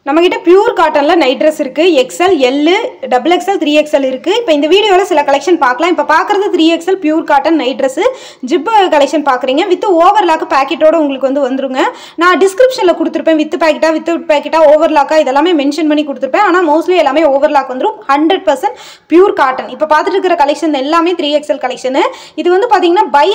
நம்மகிட்ட pure காட்டன்ல night dress இருக்கு. XL, L, double XL, 3XL இருக்கு. இப்போ இந்த வீடியோல சில கலெக்ஷன் பார்க்கலாம். இப்போ பார்க்குறது 3XL pure cotton night dress zip collection பார்க்குறீங்க. வித் ஓவர்லாக் பேக்கெட்டோட உங்களுக்கு வந்துருங்க. நான் டிஸ்கிரிப்ஷனில் கொடுத்துருப்பேன். வித் பேக்கெட்டா வித்தவுட் பேக்கெட்டா ஓவர்லாக்கா இதெல்லாமே மென்ஷன் பண்ணி கொடுத்துருப்பேன். ஆனால் மோஸ்ட்லி எல்லாமே ஓவர்லாக் வந்துடும். 100% பியூர் காட்டன். இப்போ பார்த்துட்டு இருக்கிற கலெக்ஷன் எல்லாமே 3XL கலெக்ஷன். இது பார்த்தீங்கன்னா பை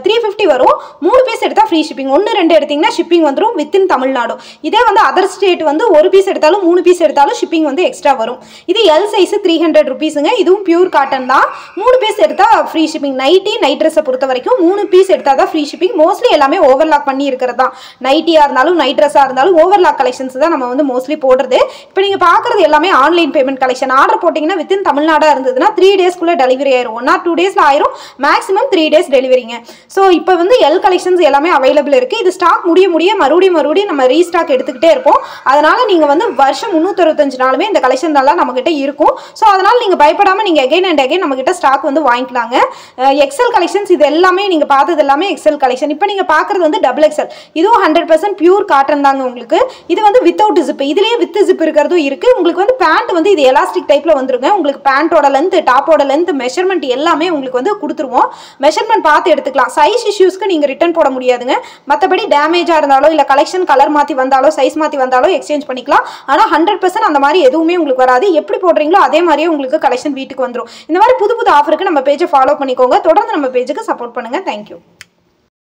350 வரும். 3 பீஸ் எடுத்தால் ஃப்ரீ ஷிப்பிங். 1-2 எடுத்தீங்கன்னா ஷிப்பிங் வந்துடும் வித்தின் தமிழ்நாடு. இதே அதர் ஸ்டேட் 1 பீஸ் எடுத்தாலும் 3 பீஸ் எடுத்தாலும் ஷிப்பிங் எக்ஸ்ட்ரா வரும். இது எல் சைஸ் 300 ரூபீஸுங்க. இதுவும் பியூர் காட்டன் தான். 3 பீஸ் எடுத்தா ஃப்ரீ ஷிப்பிங். நைட்டி நைட் ட்ரெஸ்ஸை பொறுத்த வரைக்கும் 3 பீஸ் எடுத்தா தான் ஃப்ரீ ஷிப்பிங். மோஸ்ட்லி எல்லாமே ஓவர்லாக் பண்ணி இருக்கிறது தான். நைட்டியா இருந்தாலும் நைட் ட்ரெஸ்ஸாக இருந்தாலும் ஓவர்லாக் கலெக்ஷன்ஸ் தான் நம்ம மோஸ்ட்லி போடுறது. இப்போ நீங்கள் பார்க்குறது எல்லாமே ஆன்லைன் பேமெண்ட் கலெக்ஷன். ஆர்டர் போட்டிங்கன்னா வித்தின் தமிழ்நாடாக இருந்ததுன்னா 3 டேஸ்க்குள்ளே டெலிவரி ஆயிரும். 1 or 2 டேஸில் ஆயிரும். மேக்ஸிமம் 3 டேஸ் டெலிவரிங்க. ஸோ இப்போ எல் கலெக்ஷன்ஸ் எல்லாமே அவைலபிள் இருக்குது. இது ஸ்டாக் முடிய மறுபடியும் நம்ம ரீஸ்டாக் எடுத்துக்கிட்டே இருப்போம். அதனால் நீங்கள் வருஷம் 365 நாளுமே இந்த கலெக்ஷன் எல்லாம் நம்மகிட்ட இருக்கும். ஸோ அதனால் நீங்கள் பயப்படாமல் நீங்கள் அகைன் அண்ட் அகைன் நம்மகிட்ட ஸ்டாக் வாங்கிக்கலாங்க. எக்ஸல் கலெக்ஷன்ஸ் இது எல்லாமே நீங்கள் பார்த்தது எல்லாமே எக்ஸல் கலெக்ஷன். இப்போ நீங்கள் பார்க்குறது டபுள் எக்ஸல். இதுவும் 100% பியூர் காட்டன் தாங்க. உங்களுக்கு இது வித்தவுட் ஜிப். இதுலேயே வித் ஜிப் இருக்கிறதும் இருக்குது. உங்களுக்கு பேண்ட் இது எலாஸ்டிக் டைப்பில் வந்துருங்க. உங்களுக்கு பேண்ட்டோட லென்த், டாப்போட லென்த், மெஷர்மெண்ட் எல்லாமே உங்களுக்கு கொடுத்துருவோம். மெஷர்மெண்ட் பார்த்து எடுத்துக்கலாம். சைஸ் இஷ்யூஸ்க்கு நீங்கள் ரிட்டர்ன் போட முடியாதுங்க. மற்றபடி டேமேஜாக இருந்தாலோ இல்லை கலெக்ஷன் கலர் மாற்றி வந்தாலோ சைஸ் மாற்றி வந்தாலோ எக்ஸ்சேஞ்ச் பண்ணிக்கலாம். ஆனால் 100% அந்த மாதிரி எதுவுமே உங்களுக்கு வராது. எப்படி போடுறீங்களோ அதே மாதிரியே உங்களுக்கு கலெக்ஷன் வீட்டுக்கு வந்துடும். இந்த மாதிரி புது ஆஃபருக்கு நம்ம பேஜை ஃபாலோ பண்ணிக்கோங்க. தொடர்ந்து நம்ம பேஜுக்கு சப்போர்ட் பண்ணுங்க. தேங்க்யூ.